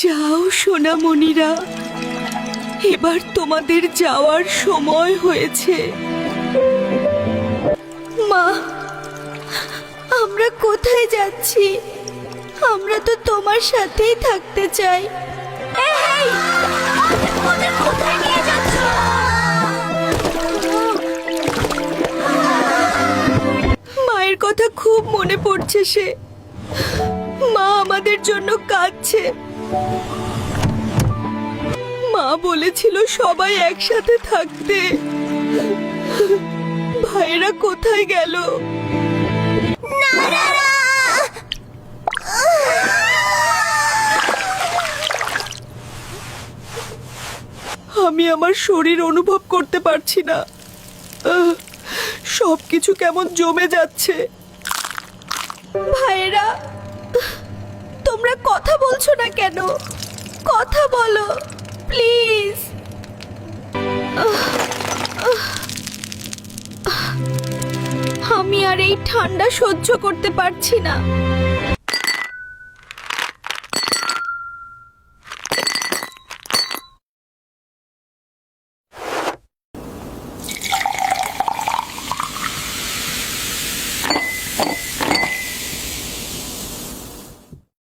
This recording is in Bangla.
যাও সোনামণিরা, এবার তোমাদের যাওয়ার সময় হয়েছে। মা, আমরা কোথায় যাচ্ছি? আমরা তো তোমার সাথেই থাকতে চাই। কোথায় নিয়ে যাচ্ছ? মায়ের কথা খুব মনে পড়ছে, সে মা আমাদের জন্য কাঁদছে। মা বলেছিল সবাই একসাথে থাকতে। ভাইরা কোথায় গেল? আমি আমার শরীর অনুভব করতে পারছি না। সবকিছু কেমন জমে যাচ্ছে। ভাইরা, তোমরা কথা বলছো না কেন? কথা বলো প্লিজ। আমি আর এই ঠান্ডা সহ্য করতে পারছি না।